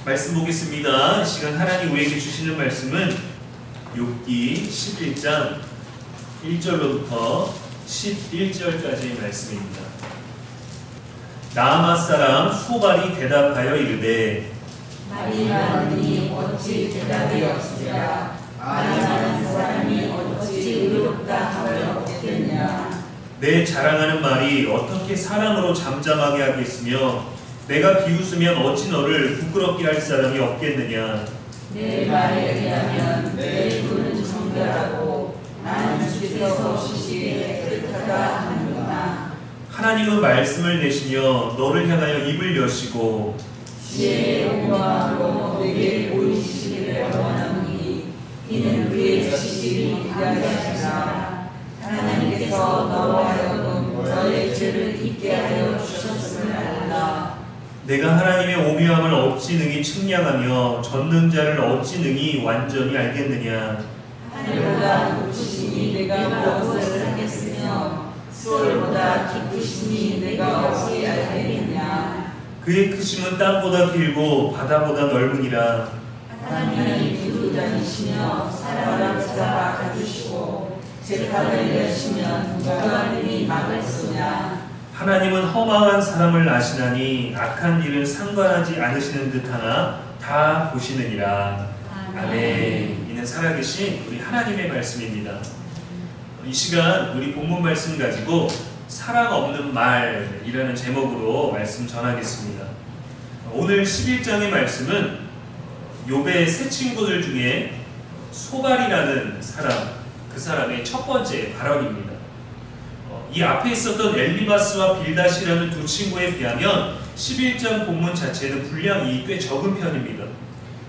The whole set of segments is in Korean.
말씀 보겠습니다. 이 시간 하나님 우리에게 주시는 말씀은 욥기 11장 1절로부터 11절까지의 말씀입니다. 나아마 사람 소발이 대답하여 이르되 말이 많으니 어찌 대답이 없으랴. 말이 많은 사람이 어찌 의롭다 함을 얻겠느냐. 내 자랑하는 말이 어떻게 사람으로 잠잠하게 하겠으며 내가 비웃으면 어찌 너를 부끄럽게 할 사람이 없겠느냐. 내 말에 의하면 내 입은 정결하고 나는 주께서 주시기에 깨끗하다 하는구나. 하나님은 말씀을 내시며 너를 향하여 입을 여시고 지혜의 영광으로 내게 보이시기를 원하노니 이는 그의 지식이 위대하시라. 하나님께서 너와 하여금 너의 죄를 잊게 하여 주셨음을 알라. 내가 하나님의 오묘함을 어찌 능히 측량하며 전능자를 어찌 능히 완전히 알겠느냐. 하늘보다 높으시니 내가 무엇을 하겠으며 수월보다 깊으시니 내가 어찌 알겠느냐. 그의 크심은 땅보다 길고 바다보다 넓으니라. 하나님이 두루다니시며 사람을 잡아 가두시고 재판을 여시면 누가 능히 막을 소냐. 하나님은 허망한 사람을 아시나니 악한 일은 상관하지 않으시는 듯하나 다 보시느니라. 아멘. 이는 살아계신 우리 하나님의 말씀입니다. 이 시간 우리 본문 말씀 가지고 사랑 없는 말이라는 제목으로 말씀 전하겠습니다. 오늘 11장의 말씀은 욥의 세 친구들 중에 소발이라는 사람, 그 사람의 첫 번째 발언입니다. 이 앞에 있었던 엘리바스와 빌닷이라는 두 친구에 비하면 11장 본문 자체는 분량이 꽤 적은 편입니다.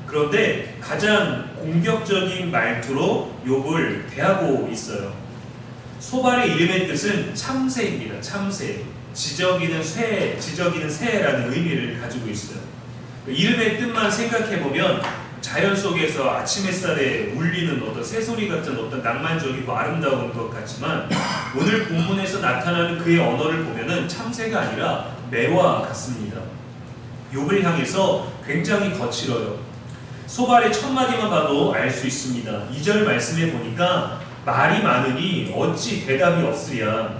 그런데 가장 공격적인 말투로 욥을 대하고 있어요. 소발의 이름의 뜻은 참새입니다. 참새. 지저귀는 새라는 의미를 가지고 있어요. 이름의 뜻만 생각해보면 자연 속에서 아침 햇살에 울리는 어떤 새소리 같은 어떤 낭만적이고 아름다운 것 같지만 오늘 본문에서 나타나는 그의 언어를 보면은 참새가 아니라 매와 같습니다. 욥을 향해서 굉장히 거칠어요. 소발의 첫 마디만 봐도 알 수 있습니다. 2절 말씀에 보니까 말이 많으니 어찌 대답이 없으랴.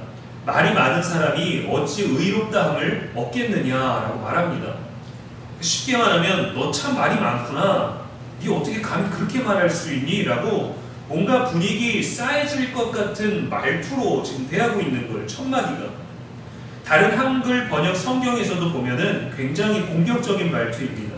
말이 많은 사람이 어찌 의롭다함을 얻겠느냐라고 말합니다. 쉽게 말하면 너 참 말이 많구나. 네 어떻게 감히 그렇게 말할 수 있니? 라고 뭔가 분위기 싸해질 것 같은 말투로 지금 대하고 있는 거예요. 첫 마디가. 다른 한글 번역 성경에서도 보면은 굉장히 공격적인 말투입니다.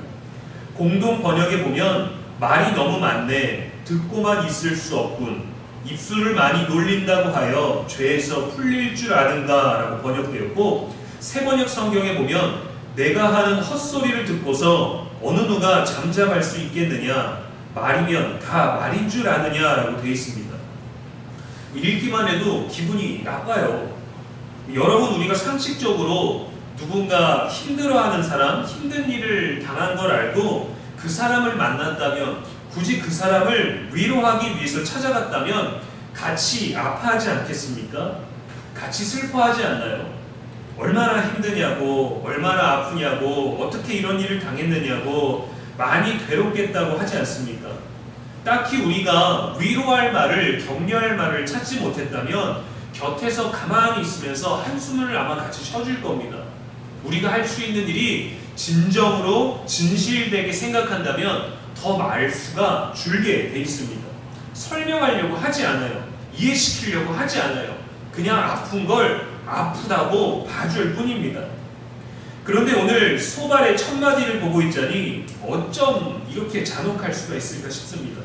공동 번역에 보면 말이 너무 많네. 듣고만 있을 수 없군. 입술을 많이 놀린다고 하여 죄에서 풀릴 줄 아는가? 라고 번역되었고 새 번역 성경에 보면 내가 하는 헛소리를 듣고서 어느 누가 잠잠할 수 있겠느냐? 말이면 다 말인 줄 아느냐라고 되어 있습니다. 읽기만 해도 기분이 나빠요. 여러분, 우리가 상식적으로 누군가 힘들어하는 사람, 힘든 일을 당한 걸 알고 그 사람을 만났다면, 굳이 그 사람을 위로하기 위해서 찾아갔다면 같이 아파하지 않겠습니까? 같이 슬퍼하지 않나요? 얼마나 힘드냐고, 얼마나 아프냐고, 어떻게 이런 일을 당했느냐고 많이 괴롭겠다고 하지 않습니까? 딱히 우리가 위로할 말을, 격려할 말을 찾지 못했다면 곁에서 가만히 있으면서 한숨을 아마 같이 쉬어줄 겁니다. 우리가 할 수 있는 일이 진정으로 진실되게 생각한다면 더 말수가 줄게 돼 있습니다. 설명하려고 하지 않아요. 이해시키려고 하지 않아요. 그냥 아픈 걸 아프다고 봐줄 뿐입니다. 그런데 오늘 소발의 첫 마디를 보고 있자니 어쩜 이렇게 잔혹할 수가 있을까 싶습니다.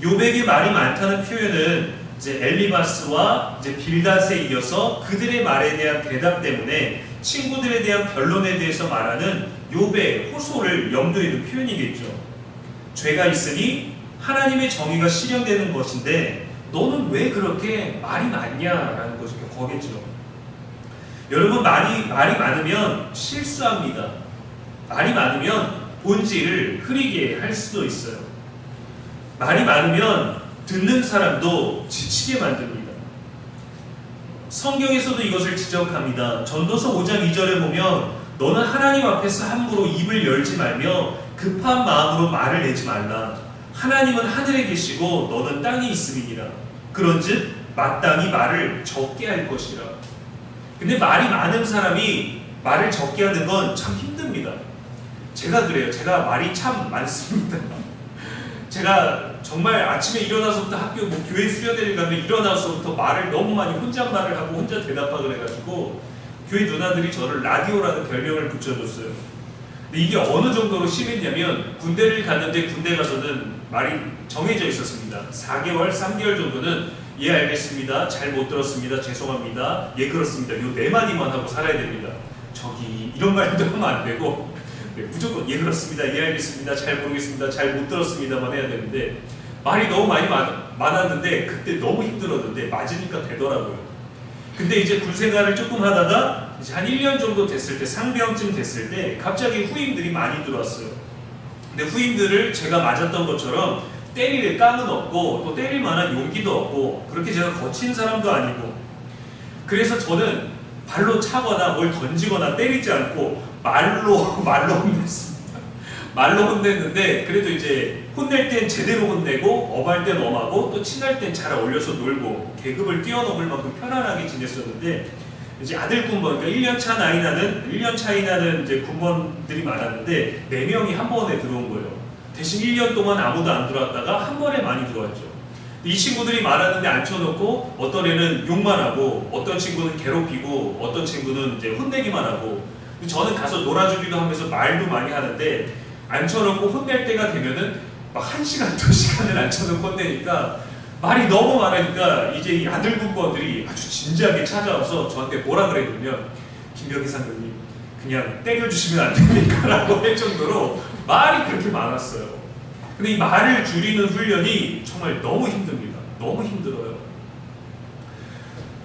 욥에게 말이 많다는 표현은 이제 엘리바스와 이제 빌닷에 이어서 그들의 말에 대한 대답 때문에 친구들에 대한 변론에 대해서 말하는 욥의 호소를 염두에 둔 표현이겠죠. 죄가 있으니 하나님의 정의가 실현되는 것인데 너는 왜 그렇게 말이 많냐라는 것이 거겠죠. 여러분, 말이 많으면 실수합니다. 말이 많으면 본질을 흐리게 할 수도 있어요. 말이 많으면 듣는 사람도 지치게 만듭니다. 성경에서도 이것을 지적합니다. 전도서 5장 2절에 보면 너는 하나님 앞에서 함부로 입을 열지 말며 급한 마음으로 말을 내지 말라. 하나님은 하늘에 계시고 너는 땅에 있음이니라. 그런즉 마땅히 말을 적게 할 것이라. 근데 말이 많은 사람이 말을 적게 하는 건 참 힘듭니다. 제가 그래요. 제가 말이 참 많습니다. 제가 정말 아침에 일어나서부터 학교 교회 수련회를 가면 일어나서부터 말을 너무 많이 혼잣말을 하고 혼자 대답하고 해가지고 교회 누나들이 저를 라디오라는 별명을 붙여줬어요. 근데 이게 어느 정도로 심했냐면 군대를 갔는데 군대 가서는 말이 정해져 있었습니다. 4개월, 3개월 정도는 예 알겠습니다, 잘 못 들었습니다, 죄송합니다, 예 그렇습니다, 요 4마디만 하고 살아야 됩니다. 저기 이런 말도 하면 안 되고 무조건 예 그렇습니다, 예 알겠습니다, 잘 모르겠습니다, 잘 못 들었습니다만 해야 되는데 말이 너무 많이 많았는데 그때 너무 힘들었는데 맞으니까 되더라고요. 근데 이제 군 생활을 조금 하다가 이제 한 1년 정도 됐을 때, 상병쯤 됐을 때 갑자기 후임들이 많이 들어왔어요. 근데 후임들을 제가 맞았던 것처럼 때릴 깡은 없고 또 때릴 만한 용기도 없고 그렇게 제가 거친 사람도 아니고, 그래서 저는 발로 차거나 뭘 던지거나 때리지 않고 말로 혼냈습니다. 말로 혼냈는데 그래도 이제 혼낼 땐 제대로 혼내고 엄할 땐 엄하고 또 친할 땐 잘 어울려서 놀고 계급을 뛰어넘을 만큼 편안하게 지냈었는데, 이제 아들 군번, 그러니까 1년 차이 나는 이제 군번들이 많았는데 4명이 한 번에 들어온 거예요. 대신 1년 동안 아무도 안 들어왔다가 한 번에 많이 들어왔죠. 이 친구들이 많았는데 앉혀놓고 어떤 애는 욕만 하고 어떤 친구는 괴롭히고 어떤 친구는 이제 혼내기만 하고, 저는 가서 놀아주기도 하면서 말도 많이 하는데 앉혀놓고 혼낼 때가 되면은 막 1시간, 2시간을 앉혀놓고 혼내니까 말이 너무 많으니까 이제 이 아들 군번들이 아주 진지하게 찾아와서 저한테 뭐라 그랬냐면, 김병희 상병님 그냥 때려주시면 안 됩니까? 라고 할 정도로 말이 그렇게 많았어요. 근데 이 말을 줄이는 훈련이 정말 너무 힘듭니다. 너무 힘들어요.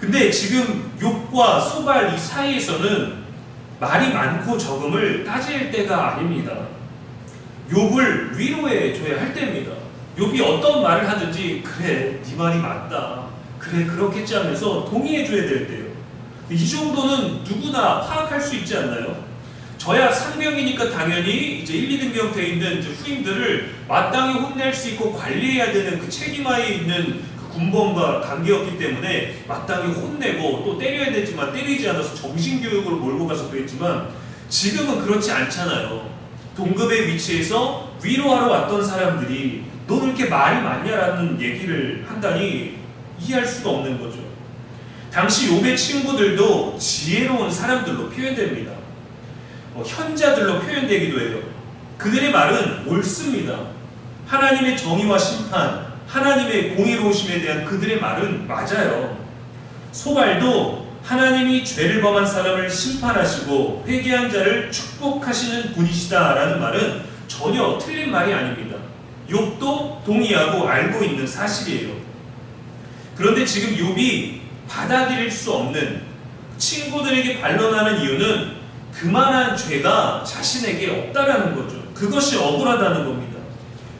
근데 지금 욕과 소발 이 사이에서는 말이 많고 적음을 따질 때가 아닙니다. 욕을 위로해 줘야 할 때입니다. 욕이 어떤 말을 하든지 그래 네 말이 맞다, 그래 그렇겠지 하면서 동의해 줘야 될 때요. 이 정도는 누구나 파악할 수 있지 않나요? 저야 상병이니까 당연히 이제 1, 2등병 돼 있는 이제 후임들을 마땅히 혼낼 수 있고 관리해야 되는 그 책임하에 있는 그 군번과 관계였기 때문에 마땅히 혼내고 또 때려야 되지만 때리지 않아서 정신교육으로 몰고 가서 그랬지만, 지금은 그렇지 않잖아요. 동급의 위치에서 위로하러 왔던 사람들이 너 왜 이렇게 말이 많냐라는 얘기를 한다니 이해할 수가 없는 거죠. 당시 욥의 친구들도 지혜로운 사람들로 표현됩니다. 현자들로 표현되기도 해요. 그들의 말은 옳습니다. 하나님의 정의와 심판, 하나님의 공의로우심에 대한 그들의 말은 맞아요. 소발도 하나님이 죄를 범한 사람을 심판하시고 회개한 자를 축복하시는 분이시다라는 말은 전혀 틀린 말이 아닙니다. 욥도 동의하고 알고 있는 사실이에요. 그런데 지금 욥이 받아들일 수 없는, 친구들에게 반론하는 이유는 그만한 죄가 자신에게 없다라는 거죠. 그것이 억울하다는 겁니다.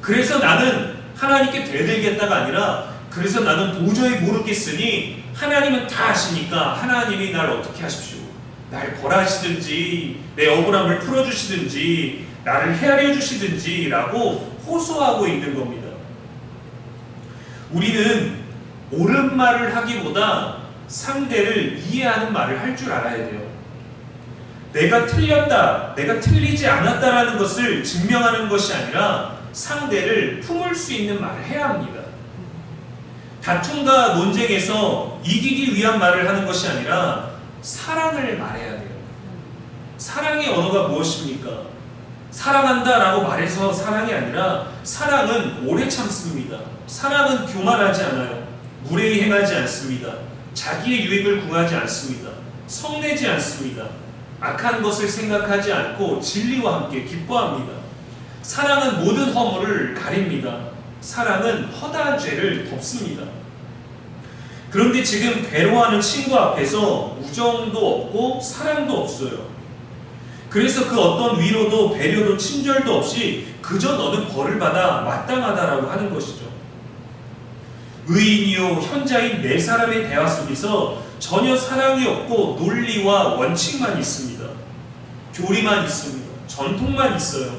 그래서 나는 하나님께 되들겠다가 아니라, 그래서 나는 도저히 모르겠으니 하나님은 다 아시니까 하나님이 날 어떻게 하십시오. 날 벌하시든지 내 억울함을 풀어주시든지 나를 헤아려 주시든지 라고 호소하고 있는 겁니다. 우리는 옳은 말을 하기보다 상대를 이해하는 말을 할 줄 알아야 돼요. 내가 틀렸다, 내가 틀리지 않았다라는 것을 증명하는 것이 아니라 상대를 품을 수 있는 말을 해야 합니다. 다툼과 논쟁에서 이기기 위한 말을 하는 것이 아니라 사랑을 말해야 돼요. 사랑의 언어가 무엇입니까? 사랑한다라고 말해서 사랑이 아니라, 사랑은 오래 참습니다. 사랑은 교만하지 않아요. 무례히 행하지 않습니다. 자기의 유익을 구하지 않습니다. 성내지 않습니다. 악한 것을 생각하지 않고 진리와 함께 기뻐합니다. 사랑은 모든 허물을 가립니다. 사랑은 허다한 죄를 덮습니다. 그런데 지금 괴로워하는 친구 앞에서 우정도 없고 사랑도 없어요. 그래서 그 어떤 위로도 배려도 친절도 없이 그저 너는 벌을 받아 마땅하다라고 하는 것이죠. 의인이요 현자인 네 사람의 대화 속에서 전혀 사랑이 없고 논리와 원칙만 있습니다. 교리만 있습니다. 전통만 있어요.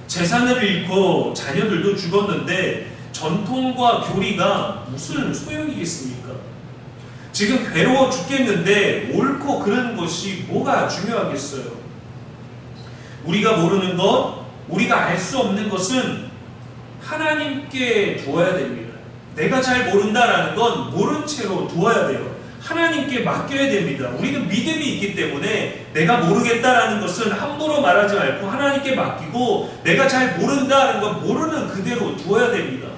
재산을 잃고 자녀들도 죽었는데 전통과 교리가 무슨 소용이겠습니까? 지금 괴로워 죽겠는데 옳고 그른 것이 뭐가 중요하겠어요? 우리가 모르는 것, 우리가 알 수 없는 것은 하나님께 두어야 됩니다. 내가 잘 모른다라는 건 모른 채로 두어야 돼요. 하나님께 맡겨야 됩니다. 우리는 믿음이 있기 때문에 내가 모르겠다라는 것은 함부로 말하지 말고 하나님께 맡기고 내가 잘 모른다는 건 모르는 그대로 두어야 됩니다.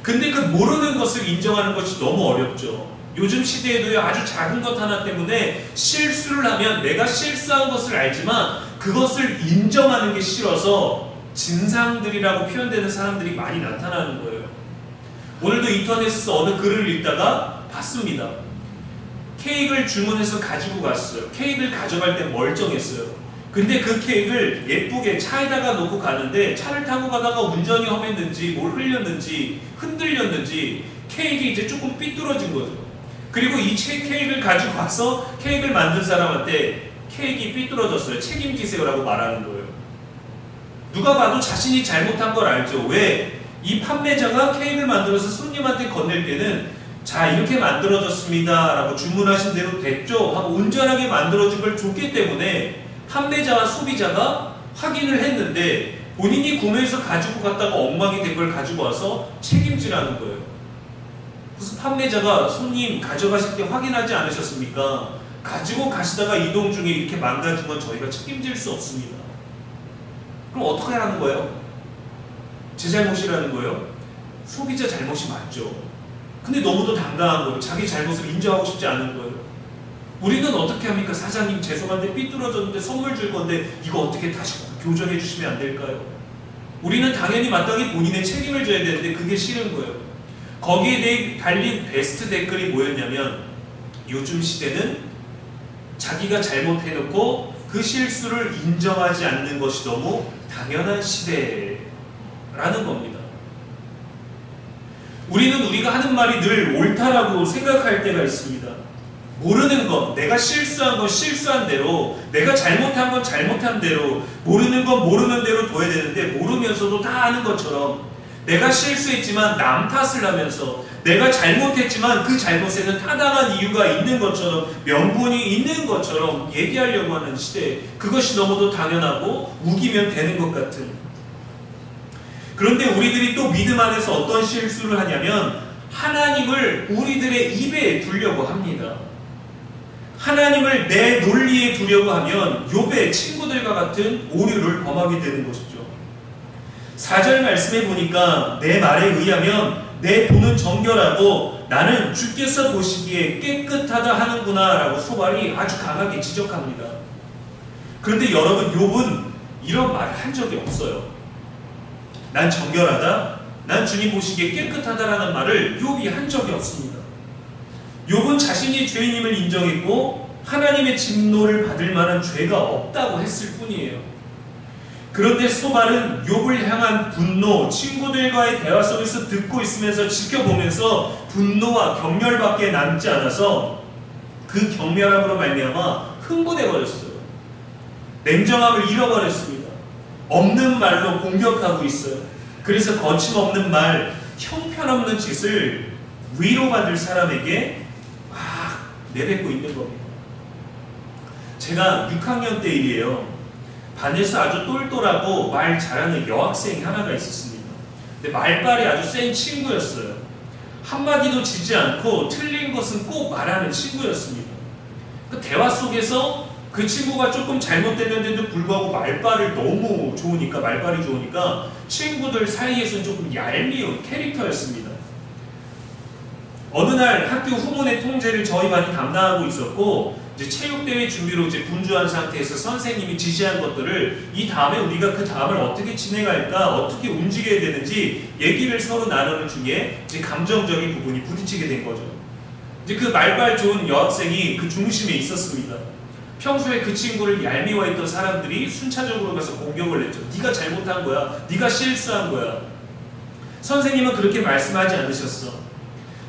근데 그 모르는 것을 인정하는 것이 너무 어렵죠. 요즘 시대에도 아주 작은 것 하나 때문에 실수를 하면 내가 실수한 것을 알지만 그것을 인정하는 게 싫어서 진상들이라고 표현되는 사람들이 많이 나타나는 거예요. 오늘도 인터넷에서 어느 글을 읽다가 봤습니다. 케이크를 주문해서 가지고 갔어요. 케이크를 가져갈 때 멀쩡했어요. 근데 그 케이크를 예쁘게 차에다가 놓고 가는데 차를 타고 가다가 운전이 험했는지 뭘 흘렸는지 흔들렸는지 케이크가 이제 조금 삐뚤어진 거죠. 그리고 이 케이크를 가지고 와서 케이크를 만든 사람한테 케이크가 삐뚤어졌어요. 책임지세요라고 말하는 거예요. 누가 봐도 자신이 잘못한 걸 알죠. 왜? 이 판매자가 케이크를 만들어서 손님한테 건넬 때는 자 이렇게 만들어졌습니다 라고 주문하신 대로 됐죠 하고 온전하게 만들어진 걸 줬기 때문에 판매자와 소비자가 확인을 했는데 본인이 구매해서 가지고 갔다가 엉망이 된 걸 가지고 와서 책임지라는 거예요. 그래서 판매자가 손님 가져가실 때 확인하지 않으셨습니까? 가지고 가시다가 이동 중에 이렇게 망가진 건 저희가 책임질 수 없습니다. 그럼 어떻게 하는 거예요? 제 잘못이라는 거예요? 소비자 잘못이 맞죠. 근데 너무도 당당한 거예요. 자기 잘못을 인정하고 싶지 않은 거예요. 우리는 어떻게 합니까? 사장님 죄송한데 삐뚤어졌는데 선물 줄 건데 이거 어떻게 다시 교정해 주시면 안 될까요? 우리는 당연히 마땅히 본인의 책임을 져야 되는데 그게 싫은 거예요. 거기에 대해 달린 베스트 댓글이 뭐였냐면 요즘 시대는 자기가 잘못해놓고 그 실수를 인정하지 않는 것이 너무 당연한 시대라는 겁니다. 우리는 우리가 하는 말이 늘 옳다라고 생각할 때가 있습니다. 모르는 것, 내가 실수한 건 실수한 대로, 내가 잘못한 건 잘못한 대로, 모르는 건 모르는 대로 둬야 되는데 모르면서도 다 아는 것처럼 내가 실수했지만 남 탓을 하면서 내가 잘못했지만 그 잘못에는 타당한 이유가 있는 것처럼 명분이 있는 것처럼 얘기하려고 하는 시대, 그것이 너무도 당연하고 우기면 되는 것 같은. 그런데 우리들이 또 믿음 안에서 어떤 실수를 하냐면 하나님을 우리들의 입에 두려고 합니다. 하나님을 내 논리에 두려고 하면 욥의 친구들과 같은 오류를 범하게 되는 것이죠. 4절 말씀해 보니까 내 말에 의하면 내 돈은 정결하고 나는 주께서 보시기에 깨끗하다 하는구나 라고 소발이 아주 강하게 지적합니다. 그런데 여러분 욥은 이런 말을 한 적이 없어요. 난 정결하다, 난 주님 보시기에 깨끗하다라는 말을 욥이 한 적이 없습니다. 욥은 자신이 죄인임을 인정했고 하나님의 진노를 받을 만한 죄가 없다고 했을 뿐이에요. 그런데 소발은 욥을 향한 분노, 친구들과의 대화 속에서 듣고 있으면서 지켜보면서 분노와 경멸밖에 남지 않아서 그 경멸함으로 말미암아 흥분해 버렸어요. 냉정함을 잃어버렸습니다. 없는 말로 공격하고 있어요. 그래서 거침없는 말, 형편없는 짓을 위로받을 사람에게 막 내뱉고 있는 겁니다. 제가 6학년 때 일이에요. 반에서 아주 똘똘하고 말 잘하는 여학생이 하나가 있었습니다. 근데 말빨이 아주 센 친구였어요. 한마디도 지지 않고 틀린 것은 꼭 말하는 친구였습니다. 그 대화 속에서 그 친구가 조금 잘못됐는데도 불구하고 말빨이 좋으니까 친구들 사이에서는 조금 얄미운 캐릭터였습니다. 어느 날 학교 후문의 통제를 저희 반이 담당하고 있었고 이제 체육대회 준비로 이제 분주한 상태에서 선생님이 지시한 것들을 이 다음에 우리가 그 다음을 어떻게 진행할까, 어떻게 움직여야 되는지 얘기를 서로 나누는 중에 이제 감정적인 부분이 부딪히게 된 거죠. 이제 그 말빨 좋은 여학생이 그 중심에 있었습니다. 평소에 그 친구를 얄미워했던 사람들이 순차적으로 가서 공격을 했죠. 네가 잘못한 거야. 네가 실수한 거야. 선생님은 그렇게 말씀하지 않으셨어.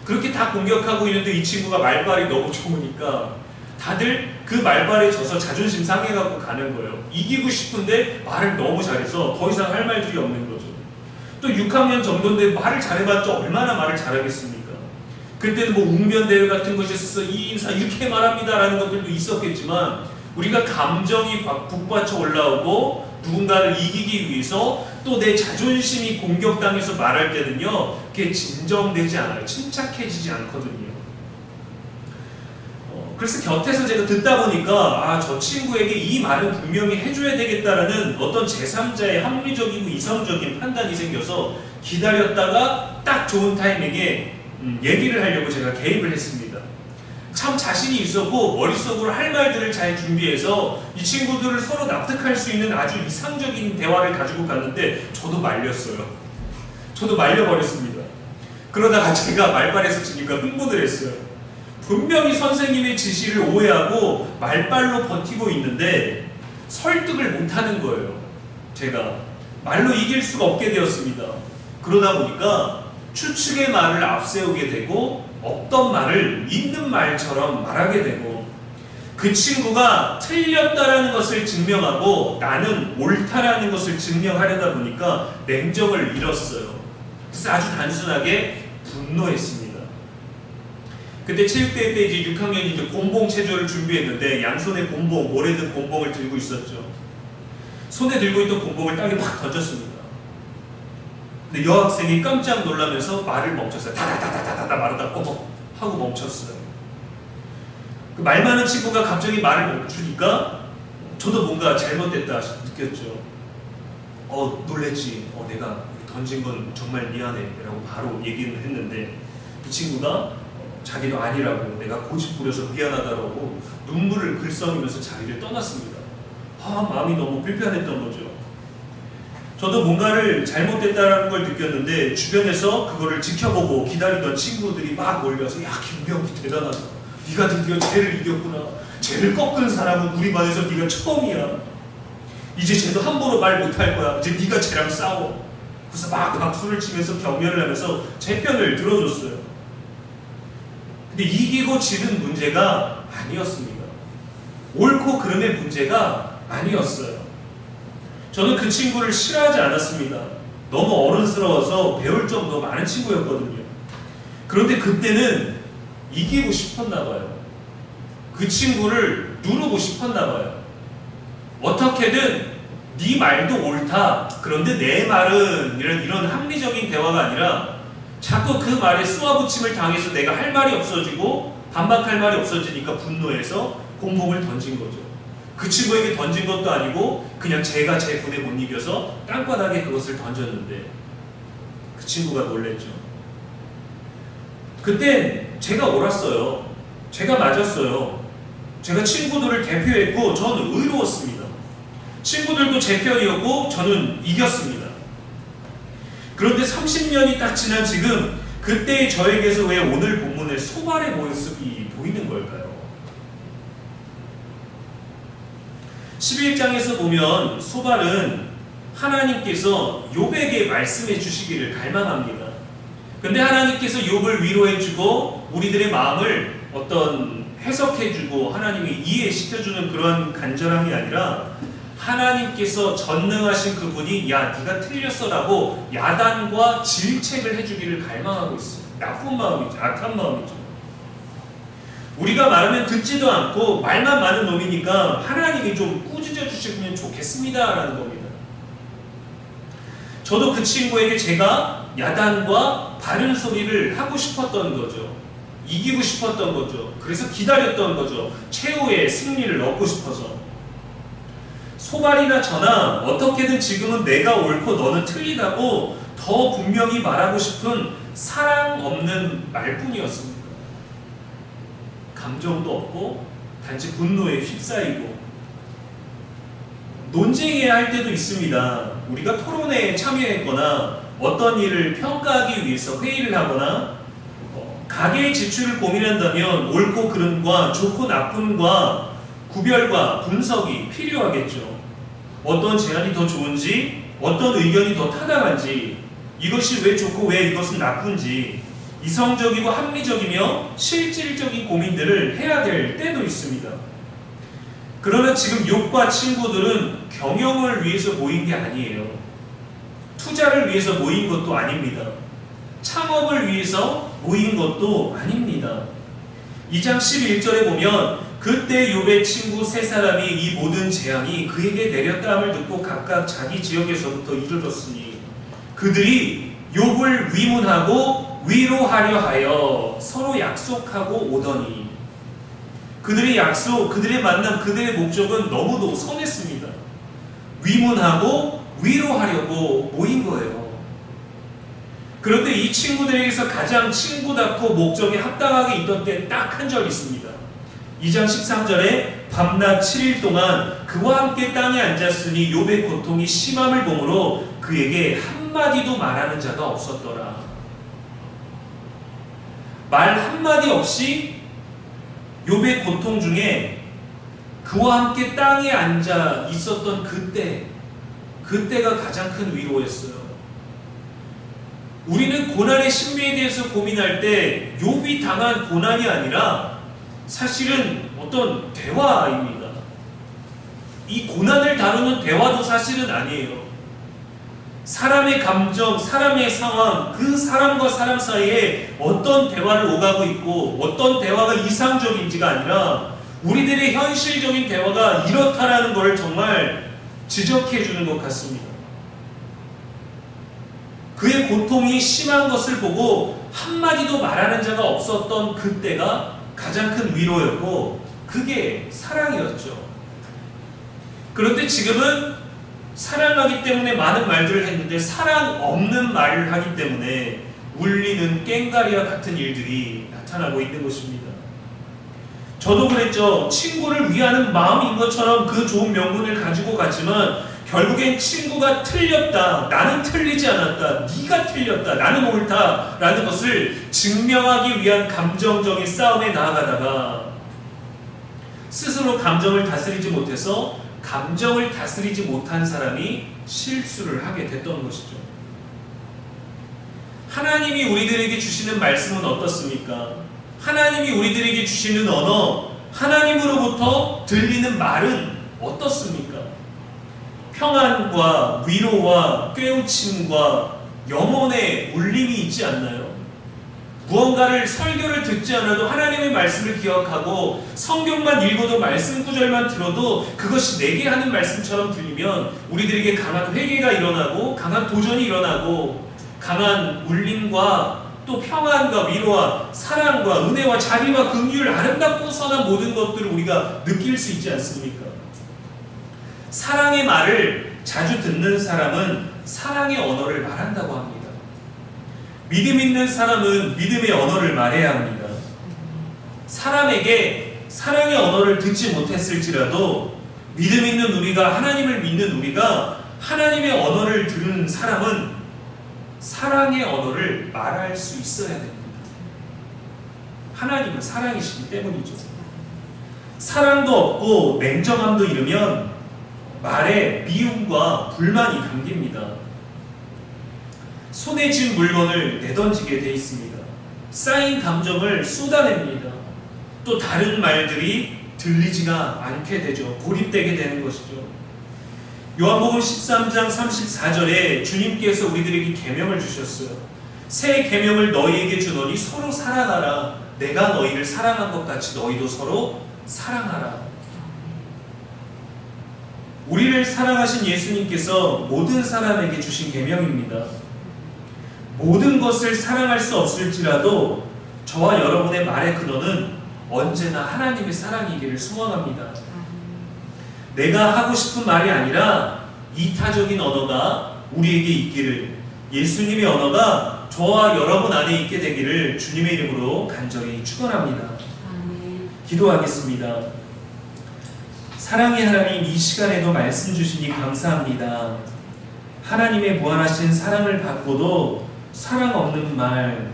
그렇게 다 공격하고 있는데 이 친구가 말빨이 너무 좋으니까 다들 그 말발에 져서 자존심 상해갖고 가는 거예요. 이기고 싶은데 말을 너무 잘해서 더 이상 할 말들이 없는 거죠. 또 6학년 정도인데 말을 잘해봤자 얼마나 말을 잘하겠습니까? 그때도 뭐 웅변대회 같은 것이 있어서 이 인사 이렇게 말합니다라는 것들도 있었겠지만 우리가 감정이 북받쳐 올라오고 누군가를 이기기 위해서 또 내 자존심이 공격당해서 말할 때는요, 그게 진정되지 않아요. 침착해지지 않거든요. 그래서 곁에서 제가 듣다 보니까 저 친구에게 이 말은 분명히 해줘야 되겠다라는 어떤 제3자의 합리적이고 이성적인 판단이 생겨서 기다렸다가 딱 좋은 타이밍에 얘기를 하려고 제가 개입을 했습니다. 참 자신이 있었고 머릿속으로 할 말들을 잘 준비해서 이 친구들을 서로 납득할 수 있는 아주 이상적인 대화를 가지고 갔는데 저도 말렸어요. 저도 말려버렸습니다. 그러다가 제가 말발에서 지니까 흥분을 했어요. 분명히 선생님의 지시를 오해하고 말발로 버티고 있는데 설득을 못하는 거예요. 제가 말로 이길 수가 없게 되었습니다. 그러다 보니까 추측의 말을 앞세우게 되고 없던 말을 있는 말처럼 말하게 되고 그 친구가 틀렸다라는 것을 증명하고 나는 옳다라는 것을 증명하려다 보니까 냉정을 잃었어요. 그래서 아주 단순하게 분노했습니다. 그때 체육대회 때 이제 6학년이 이제 곤봉 체조를 준비했는데 양손에 곤봉, 모래 든 곤봉을 들고 있었죠. 손에 들고 있던 곤봉을 땅에 막 던졌습니다. 근데 여학생이 깜짝 놀라면서 말을 멈췄어요. 다다다다다다 말하다 꺼벅 하고 멈췄어요. 그 말 많은 친구가 갑자기 말을 멈추니까 저도 뭔가 잘못됐다 느꼈죠. 놀랬지. 내가 던진 건 정말 미안해 라고 바로 얘기를 했는데 이 친구가 자기도 아니라고 내가 고집 부려서 미안하다라고 눈물을 글썽이면서 자리를 떠났습니다. 마음이 너무 불편했던 거죠. 저도 뭔가를 잘못됐다는 걸 느꼈는데 주변에서 그거를 지켜보고 기다리던 친구들이 막 몰려서 야 김병기 대단하다. 네가 드디어 쟤를 이겼구나. 쟤를 꺾은 사람은 우리 반에서 네가 처음이야. 이제 쟤도 함부로 말 못할 거야. 이제 네가 쟤랑 싸워. 그래서 막 박수를 치면서 격려를 하면서 제 편을 들어줬어요. 근데 이기고 지는 문제가 아니었습니다. 옳고 그름의 문제가 아니었어요. 저는 그 친구를 싫어하지 않았습니다. 너무 어른스러워서 배울 점도 많은 친구였거든요. 그런데 그때는 이기고 싶었나 봐요. 그 친구를 누르고 싶었나 봐요. 어떻게든 네 말도 옳다. 그런데 내 말은 이런 합리적인 대화가 아니라 자꾸 그 말에 쏘아붙임을 당해서 내가 할 말이 없어지고 반박할 말이 없어지니까 분노해서 곤봉을 던진 거죠. 그 친구에게 던진 것도 아니고 그냥 제가 제 분에 못 이겨서 땅바닥에 그것을 던졌는데 그 친구가 놀랬죠. 그땐 제가 옳았어요. 제가 맞았어요. 제가 친구들을 대표했고 저는 의로웠습니다. 친구들도 제 편이었고 저는 이겼습니다. 그런데 30년이 딱 지난 지금 그때의 저에게서 왜 오늘 본문의 소발의 모습이 보이는 걸까요? 11장에서 보면 소발은 하나님께서 욥에게 말씀해 주시기를 갈망합니다. 근데 하나님께서 욥을 위로해주고 우리들의 마음을 어떤 해석해주고 하나님이 이해시켜주는 그런 간절함이 아니라 하나님께서 전능하신 그분이 야 네가 틀렸어라고 야단과 질책을 해주기를 갈망하고 있어요. 나쁜 마음이죠. 악한 마음이죠. 우리가 말하면 듣지도 않고 말만 많은 놈이니까 하나님이 좀 꾸짖어 주시면 좋겠습니다 라는 겁니다. 저도 그 친구에게 제가 야단과 바른 소리를 하고 싶었던 거죠. 이기고 싶었던 거죠. 그래서 기다렸던 거죠. 최후의 승리를 얻고 싶어서. 소발이나 저나 어떻게든 지금은 내가 옳고 너는 틀리다고 더 분명히 말하고 싶은 사랑 없는 말뿐이었습니다. 감정도 없고 단지 분노에 휩싸이고 논쟁해야 할 때도 있습니다. 우리가 토론회에 참여했거나 어떤 일을 평가하기 위해서 회의를 하거나 가계의 지출을 고민한다면 옳고 그름과 좋고 나쁨과 구별과 분석이 필요하겠죠. 어떤 제안이 더 좋은지, 어떤 의견이 더 타당한지, 이것이 왜 좋고 왜 이것은 나쁜지 이성적이고 합리적이며 실질적인 고민들을 해야 될 때도 있습니다. 그러나 지금 욥과 친구들은 경영을 위해서 모인 게 아니에요. 투자를 위해서 모인 것도 아닙니다. 창업을 위해서 모인 것도 아닙니다. 2장 11절에 보면 그때 욥의 친구 세 사람이 이 모든 재앙이 그에게 내렸다함을 듣고 각각 자기 지역에서부터 이르렀으니 그들이 욥을 위문하고 위로하려 하여 서로 약속하고 오더니 그들의 약속, 그들의 만남, 그들의 목적은 너무도 선했습니다. 위문하고 위로하려고 모인 거예요. 그런데 이 친구들에게서 가장 친구답고 목적에 합당하게 있던 때 딱 한 절 있습니다. 2장 13절에 밤낮 7일 동안 그와 함께 땅에 앉았으니 욥의 고통이 심함을 보므로 그에게 한마디도 말하는 자가 없었더라. 말 한마디 없이 욥의 고통 중에 그와 함께 땅에 앉아 있었던 그때가 가장 큰 위로였어요. 우리는 고난의 신비에 대해서 고민할 때 욥이 당한 고난이 아니라 사실은 어떤 대화입니다. 이 고난을 다루는 대화도 사실은 아니에요. 사람의 감정, 사람의 상황, 그 사람과 사람 사이에 어떤 대화를 오가고 있고 어떤 대화가 이상적인지가 아니라 우리들의 현실적인 대화가 이렇다라는 것을 정말 지적해 주는 것 같습니다. 그의 고통이 심한 것을 보고 한마디도 말하는 자가 없었던 그때가 가장 큰 위로였고 그게 사랑이었죠. 그런데 지금은 사랑하기 때문에 많은 말들을 했는데 사랑 없는 말을 하기 때문에 울리는 꽹과리와 같은 일들이 나타나고 있는 것입니다. 저도 그랬죠. 친구를 위하는 마음인 것처럼 그 좋은 명분을 가지고 갔지만 결국엔 친구가 틀렸다, 나는 틀리지 않았다, 네가 틀렸다, 나는 옳다 라는 것을 증명하기 위한 감정적인 싸움에 나아가다가 스스로 감정을 다스리지 못해서 감정을 다스리지 못한 사람이 실수를 하게 됐던 것이죠. 하나님이 우리들에게 주시는 말씀은 어떻습니까? 하나님이 우리들에게 주시는 언어, 하나님으로부터 들리는 말은 어떻습니까? 평안과 위로와 꿰우침과 영혼의 울림이 있지 않나요? 무언가를 설교를 듣지 않아도 하나님의 말씀을 기억하고 성경만 읽어도 말씀 구절만 들어도 그것이 내게 하는 말씀처럼 들리면 우리들에게 강한 회개가 일어나고 강한 도전이 일어나고 강한 울림과 또 평안과 위로와 사랑과 은혜와 자비와 긍휼 아름답고 선한 모든 것들을 우리가 느낄 수 있지 않습니까? 사랑의 말을 자주 듣는 사람은 사랑의 언어를 말한다고 합니다. 믿음 있는 사람은 믿음의 언어를 말해야 합니다. 사람에게 사랑의 언어를 듣지 못했을지라도 믿음 있는 우리가, 하나님을 믿는 우리가 하나님의 언어를 들은 사람은 사랑의 언어를 말할 수 있어야 됩니다. 하나님은 사랑이시기 때문이죠. 사랑도 없고 냉정함도 잃으면 말에 미움과 불만이 담깁니다. 손에 쥔 물건을 내던지게 돼 있습니다. 쌓인 감정을 쏟아냅니다. 또 다른 말들이 들리지가 않게 되죠. 고립되게 되는 것이죠. 요한복음 13장 34절에 주님께서 우리들에게 계명을 주셨어요. 새 계명을 너희에게 주노니 서로 사랑하라. 내가 너희를 사랑한 것 같이 너희도 서로 사랑하라. 우리를 사랑하신 예수님께서 모든 사람에게 주신 계명입니다. 모든 것을 사랑할 수 없을지라도 저와 여러분의 말의 근원은 언제나 하나님의 사랑이기를 소망합니다. 내가 하고 싶은 말이 아니라 이타적인 언어가 우리에게 있기를, 예수님의 언어가 저와 여러분 안에 있게 되기를 주님의 이름으로 간절히 축원합니다. 기도하겠습니다. 사랑의 하나님, 이 시간에도 말씀 주시니 감사합니다. 하나님의 무한하신 사랑을 받고도 사랑 없는 말,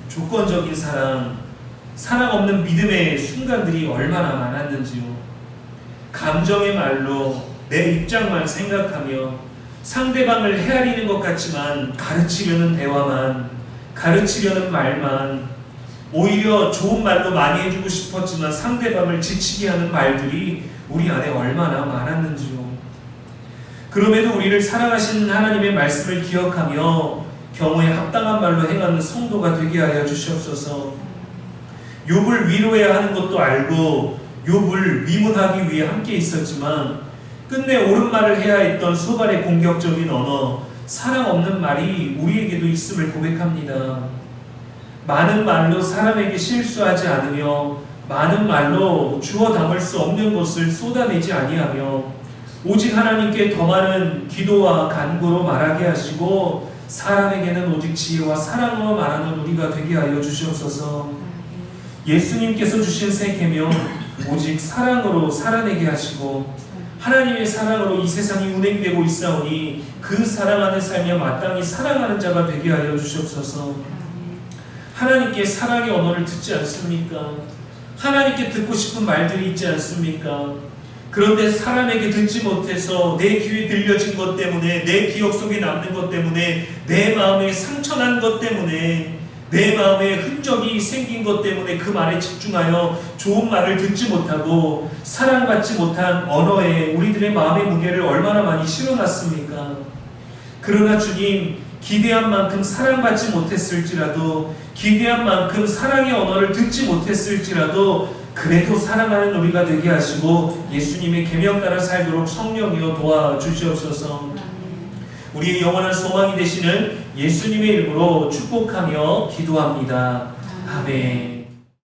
조건적인 사랑, 사랑 없는 믿음의 순간들이 얼마나 많았는지요. 감정의 말로 내 입장만 생각하며 상대방을 헤아리는 것 같지만 가르치려는 대화만, 가르치려는 말만, 오히려 좋은 말로 많이 해주고 싶었지만 상대방을 지치게 하는 말들이 우리 안에 얼마나 많았는지요. 그럼에도 우리를 사랑하시는 하나님의 말씀을 기억하며 경우에 합당한 말로 행하는 성도가 되게 하여 주시옵소서. 욥을 위로해야 하는 것도 알고 욥을 위문하기 위해 함께 있었지만 끝내 옳은 말을 해야 했던 소발의 공격적인 언어, 사랑 없는 말이 우리에게도 있음을 고백합니다. 많은 말로 사람에게 실수하지 않으며 많은 말로 주워 담을 수 없는 것을 쏟아내지 아니하며 오직 하나님께 더 많은 기도와 간구로 말하게 하시고 사람에게는 오직 지혜와 사랑으로 말하는 우리가 되게 하여 주시옵소서. 예수님께서 주신 새 계명 오직 사랑으로 살아내게 하시고 하나님의 사랑으로 이 세상이 운행되고 있사오니 그 사랑하는 삶에 마땅히 사랑하는 자가 되게 하여 주시옵소서. 하나님께 사랑의 언어를 듣지 않습니까? 하나님께 듣고 싶은 말들이 있지 않습니까? 그런데 사람에게 듣지 못해서 내 귀에 들려진 것 때문에, 내 기억 속에 남는 것 때문에, 내 마음에 상처난 것 때문에, 내 마음에 흔적이 생긴 것 때문에 그 말에 집중하여 좋은 말을 듣지 못하고 사랑받지 못한 언어에 우리들의 마음의 무게를 얼마나 많이 실어놨습니까? 그러나 주님, 기대한 만큼 사랑받지 못했을지라도, 기대한 만큼 사랑의 언어를 듣지 못했을지라도 그래도 사랑하는 우리가 되게 하시고 예수님의 계명 따라 살도록 성령이여 도와주시옵소서. 우리의 영원한 소망이 되시는 예수님의 이름으로 축복하며 기도합니다. 아멘.